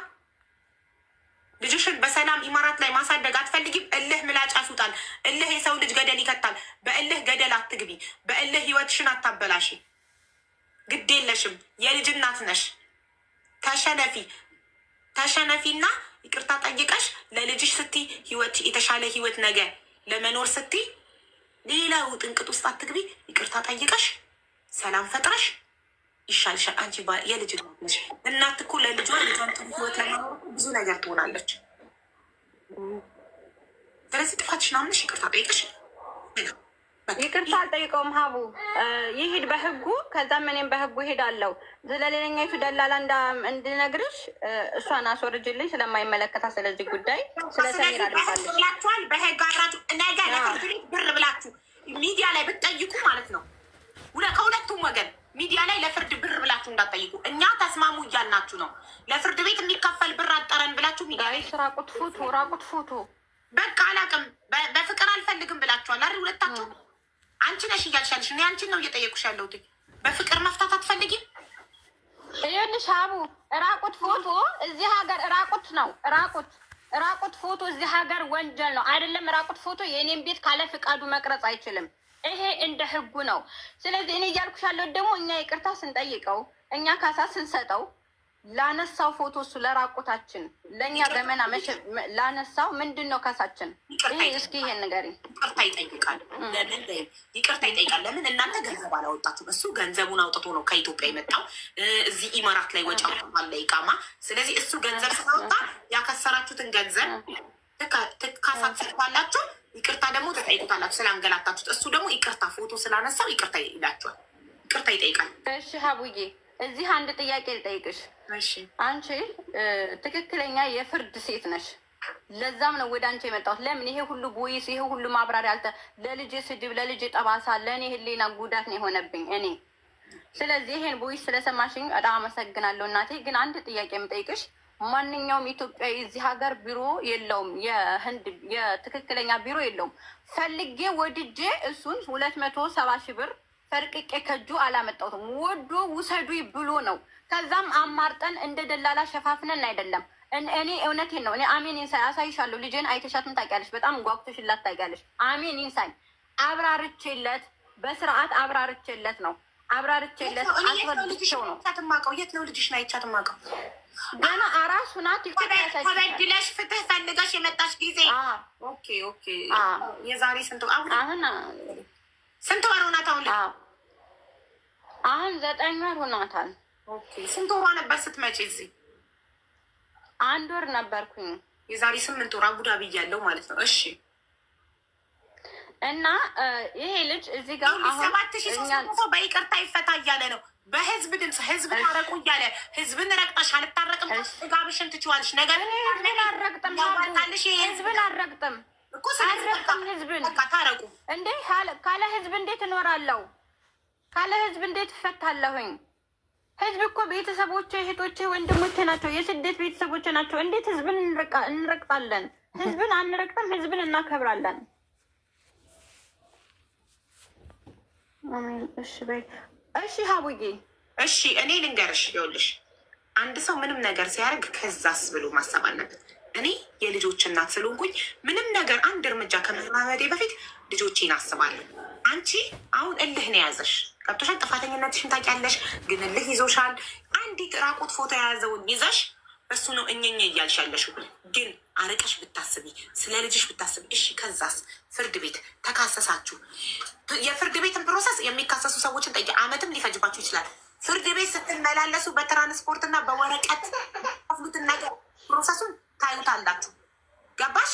ልጅሽን በሰላም ኢማራት ላይ ማሳደግ አትፈልጊም? እልህ ምላጭ ያስውጣል። እልህ የሰው ልጅ ገደል ይከታል። በእልህ ገደል አትግቢ። በእልህ ህይወትሽን አታበላሽ። ግድ የለሽም። የልጅ እናት ነሽ። ተሸነፊና ይቅርታ ጠይቀሽ ለልጅሽ ስቲ ህይወት የተሻለ ህይወት ነገ ለመኖር ስቲ ሌላው ጥንቅጥ ውስጥ አትግቢ። ይቅርታ ጠይቀሽ ሰላም ፈጥረሽ ይሻልሻል። አንቺ የልጅ እናት ነሽ። እናት እኮ ለልጇ ልጇን ጥሩ ህይወት ለመኖር ብዙ ነገር ትሆናለች። ስለዚህ ጥፋትሽን አምነሽ ይቅርታ ጠይቀሽ ይቅርታ አልጠይቀውም። ሀቡ ይሄድ በህጉ፣ ከዛም እኔም በህጉ ይሄዳለሁ። ስለሌለኛይቱ ደላላ እንድነግርሽ እሷን አስወርጅልኝ ስለማይመለከታ ስለዚህ ጉዳይ ስለሰሚር አድርጋለችላችኋል። በህግ አራችሁ ነገ ለፍርድ ቤት ብር ብላችሁ ሚዲያ ላይ ብትጠይቁ ማለት ነው። ከሁለቱም ወገን ሚዲያ ላይ ለፍርድ ብር ብላችሁ እንዳትጠይቁ። እኛ ተስማሙ እያልናችሁ ነው። ለፍርድ ቤት የሚከፈል ብር አጠረን ብላችሁ ሚዲያ ላይ ራቁት ፎቶ በቃ አላውቅም በፍቅር አልፈልግም ብላችኋል አይደል? ሁለታችሁ አንቺ ነሽ እያልሻለሽ፣ እኔ አንቺን ነው እየጠየቁሽ ያለሁት። በፍቅር መፍታት አትፈልጊም? ይኸውልሽ ሀቡ ራቁት ፎቶ እዚህ ሀገር ራቁት ነው። ራቁት ፎቶ እዚህ ሀገር ወንጀል ነው አይደለም? ራቁት ፎቶ የእኔም ቤት ካለ ፍቃዱ መቅረጽ አይችልም። ይሄ እንደ ህጉ ነው። ስለዚህ እኔ እያልኩሽ ያለሁት ደግሞ እኛ ይቅርታ ስንጠይቀው እኛ ካሳ ስንሰጠው ላነሳው ፎቶ እሱ ለራቁታችን ለእኛ ገመና ላነሳው ምንድን ነው ካሳችን? ይሄ እስኪ ይሄን ንገሪኝ። ይቅርታ ይጠይቃል። ለምን ይቅርታ ይጠይቃል? ለምን እናንተ ገንዘብ አላወጣችሁም? እሱ ገንዘቡን አውጥቶ ነው ከኢትዮጵያ የመጣው። እዚህ ኢማራት ላይ ወጪ አውጥቷል ለኢቃማ። ስለዚህ እሱ ገንዘብ ስላወጣ ያከሰራችሁትን ገንዘብ ካሳ ትሰጥቷላችሁ። ይቅርታ ደግሞ ተጠይቁታላችሁ ስላንገላታችሁት። እሱ ደግሞ ይቅርታ ፎቶ ስላነሳው ይቅርታ ይላችኋል። ይቅርታ ይጠይቃል። እሺ ሀቡዬ እዚህ አንድ ጥያቄ ልጠይቅሽ። አንቺ ትክክለኛ የፍርድ ሴት ነሽ። ለዛም ነው ወደ አንቺ የመጣሁት። ለምን ይሄ ሁሉ ቦይስ ይሄ ሁሉ ማብራሪያ ለልጅ ስድብ፣ ለልጅ ጠባሳ፣ ለእኔ ህሊና ጉዳት ነው የሆነብኝ እኔ። ስለዚህ ይሄን ቦይስ ስለሰማሽኝ በጣም አመሰግናለሁ እናቴ። ግን አንድ ጥያቄ የምጠይቅሽ ማንኛውም ኢትዮጵያዊ እዚህ ሀገር ቢሮ የለውም፣ የህንድ የትክክለኛ ቢሮ የለውም። ፈልጌ ወድጄ እሱን 270,000 ብር ፈርቅቄ ከጁ አላመጣሁትም። ወዶ ውሰዱ ብሎ ነው። ከዛም አማርጠን እንደ ደላላ ሸፋፍነን አይደለም። እኔ እውነቴን ነው። እኔ አሜን ኢንሳይ አሳይሻለሁ። ልጄን አይተሻትም ታውቂያለሽ። በጣም ጓጉተሽላት ታውቂያለሽ። አሜን ኢንሳይ አብራርቼለት በስርዓት አብራርቼለት ነው አብራርቼለት አስወድቼው ነው። የት ነው ልጅሽ? ና ይቻት ማቀው ገና አራሱ ናት። ተበድለሽ ፍትህ ፈልገሽ የመጣሽ ጊዜ የዛሬ ስንት አሁን ስንት ወር ሆናት? አሁን 9 ወር ሆኗታል። ስንት ወሯ ነበር ስትመጪ እዚህ? 1 ወር ነበርኩኝ። የዛሬ 8 ወር አቡዳቢ እያለሁ ማለት ነው። እሺ እና ይሄ ልጅ እዚህ ጋር አሁን 7,300 በይቅርታ ይፈታ እያለ ነው። በህዝብ ድምፅ ህዝብ ታረቁ እያለ ህዝብን ረግጠሽ አልታረቅም ጋብሽን ትችዋለሽ። ነገር ህዝብን አልረግጥም ህዝብን አልረግጥም እኮ ስለዚህ ህዝብን ታረቁ እንዴ? ካለ ህዝብ እንዴት እኖራለሁ? ካለ ህዝብ እንዴት እፈታለሁኝ? ህዝብ እኮ ቤተሰቦቼ፣ እህቶቼ፣ ወንድሞቼ ናቸው። የስደት ቤተሰቦቼ ናቸው። እንዴት ህዝብን እንረግጣለን? ህዝብን አንረግጥም፣ ህዝብን እናከብራለን። እሺ በይ እሺ ሀቡዬ እሺ እኔ ልንገርሽ፣ ይኸውልሽ አንድ ሰው ምንም ነገር ሲያደርግ ከዛስ ብሎ ማሰብ አለበት። እኔ የልጆች እናት ስለሆንኩኝ ምንም ነገር አንድ እርምጃ ከመራመዴ በፊት ልጆቼን አስባለሁ። አንቺ አሁን እልህ ነው የያዘሽ፣ ገብቶሻል። ጥፋተኝነትሽን ታውቂያለሽ፣ ግን እልህ ይዞሻል። አንዲት ራቁት ፎቶ የያዘውን ይዘሽ እሱ ነው እኘኘ እያልሽ ያለሽው። ግን አርቀሽ ብታስቢ፣ ስለ ልጅሽ ብታስቢ። እሺ ከዛስ? ፍርድ ቤት ተካሰሳችሁ። የፍርድ ቤትን ፕሮሰስ የሚካሰሱ ሰዎችን ጠይቂ፣ አመትም ሊፈጅባችሁ ይችላል። ፍርድ ቤት ስትመላለሱ በትራንስፖርትና በወረቀት ፍሉትን ነገር ፕሮሰሱን ታዩታላችሁ። ገባሽ?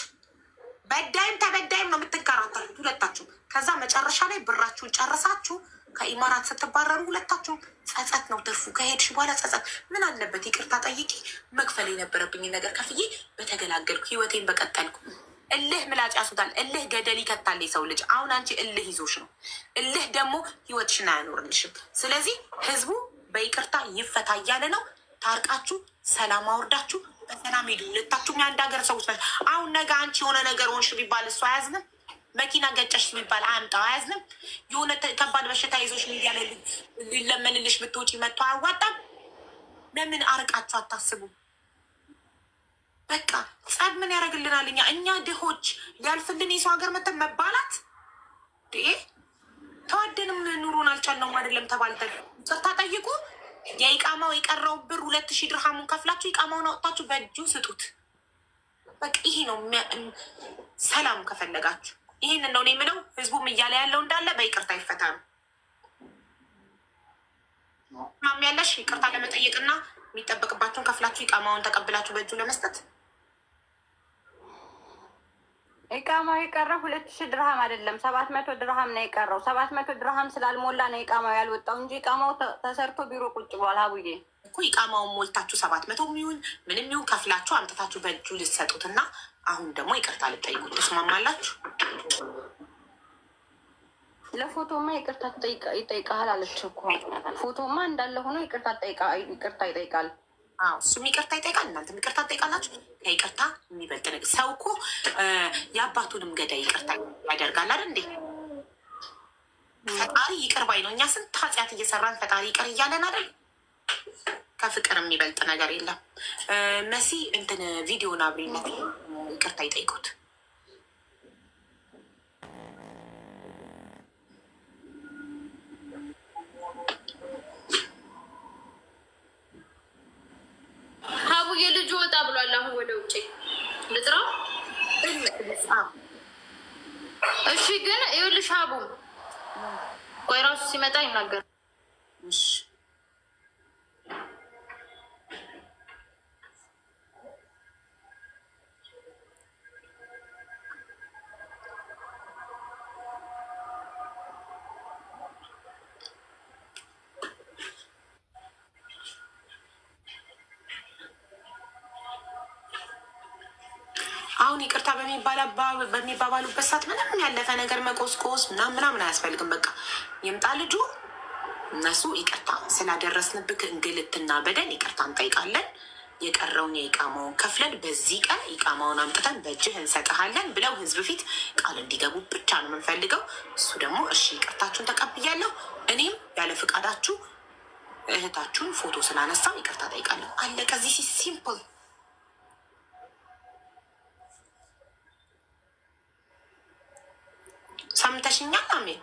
በዳይም ተበዳይም ነው የምትከራከሩት ሁለታችሁ። ከዛ መጨረሻ ላይ ብራችሁን ጨርሳችሁ ከኢማራት ስትባረሩ ሁለታችሁም ጸጸት ነው ትርፉ። ከሄድሽ በኋላ ጸጸት ምን አለበት? ይቅርታ ጠይቂ፣ መክፈል የነበረብኝ ነገር ከፍዬ በተገላገልኩ፣ ህይወቴን በቀጠልኩ። እልህ ምላጭ ያሱታል። እልህ ገደል ይከታል የሰው ልጅ። አሁን አንቺ እልህ ይዞሽ ነው። እልህ ደግሞ ህይወትሽን አያኖርልሽም። ስለዚህ ህዝቡ በይቅርታ ይፈታ እያለ ነው። ታርቃችሁ ሰላም አውርዳችሁ በሰላም ሄዱ። ሁለታችሁም የአንድ ሀገር ሰዎች ናቸው። አሁን ነገ አንቺ የሆነ ነገር ሆንሽ ቢባል እሱ አያዝንም? መኪና ገጨሽ ቢባል አያምጣው አያዝንም? የሆነ ከባድ በሽታ ይዞሽ ሚዲያ ላይ ሊለመንልሽ ብትወጪ መጥቶ አያዋጣም? ለምን አርቃችሁ አታስቡ? በቃ ጸብ ምን ያደርግልናል? እኛ ድሆች ሊያልፍልን የሰው ሀገር መተን መባላት ተዋደንም ኑሮን አልቻልነውም አይደለም ተባልተን ጸጥታ ጠይቁ። የኢቃማው የቀረው ብር 2000 ድርሃሙን ከፍላችሁ ኢቃማውን አውጥታችሁ በእጁ ስጡት። በቃ ይሄ ነው ሰላም ከፈለጋችሁ። ይህን ነው የምለው። ህዝቡም እያለ ያለው እንዳለ በይቅርታ ይፈታሉ። ማም ያለሽ ይቅርታ ለመጠየቅና የሚጠበቅባችሁን ከፍላችሁ ኢቃማውን ተቀብላችሁ በእጁ ለመስጠት። ኢቃማው የቀረው 2000 ድርሃም አይደለም 700 ድርሃም ነው የቀረው። 700 ድርሃም ስላልሞላ ነው ኢቃማው ያልወጣው እንጂ ኢቃማው ተሰርቶ ቢሮ ቁጭ ብሏል። ሀቡዬ እኮ ኢቃማውን ሞልታችሁ 700 የሚሆን ምንም ይሁን ከፍላችሁ አምጥታችሁ በእጁ ልትሰጡትና አሁን ደግሞ ይቅርታ ልጠይቁት። ተስማማላችሁ? ለፎቶማ ይቅርታ ይጠይቃል አለች እኮ። ፎቶማ እንዳለ ሆኖ ይቅርታ ይጠይቃል። እሱም ይቅርታ ይጠይቃል፣ እናንተም ይቅርታ ትጠይቃላችሁ። ከይቅርታ የሚበልጥ ነገር ሰው እኮ የአባቱንም ገዳይ ይቅርታ ያደርጋል አይደል እንዴ? ፈጣሪ ይቅር ባይ ነው። እኛ ስንት ኃጢአት እየሰራን ፈጣሪ ይቅር እያለን አይደል? ከፍቅር የሚበልጥ ነገር የለም። መሲ እንትን ቪዲዮን አብሪነት ይቅርታ ይጠይቁት። ሀቡዬ ልጁ ወጣ ብሏል። አሁን ወደ ውጭ ልጥራው። እሺ ግን ይኸውልሽ ሀቡ ቆይ ራሱ ሲመጣ ይናገር። አሁን ይቅርታ በሚባባሉበት ሰዓት ምንም ያለፈ ነገር መቆስቆስ ምናምን አያስፈልግም። በቃ ይምጣ ልጁ። እነሱ ይቅርታ ስላደረስንብክ እንግልትና በደል ይቅርታ እንጠይቃለን፣ የቀረውን የኢቃማውን ከፍለን በዚህ ቀን ኢቃማውን አምጥተን በእጅህ እንሰጥሃለን ብለው ህዝብ ፊት ቃል እንዲገቡ ብቻ ነው የምንፈልገው። እሱ ደግሞ እሺ ይቅርታችሁን ተቀብያለሁ፣ እኔም ያለ ፍቃዳችሁ እህታችሁን ፎቶ ስላነሳው ይቅርታ ጠይቃለሁ። አለቀ። እዚህ ሲምፕል። ሰምተሽኛል? አሜን።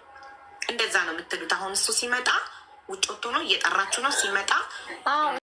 እንደዛ ነው የምትሉት። አሁን እሱ ሲመጣ ውጭ ወጥቶ ነው እየጠራችሁ ነው ሲመጣ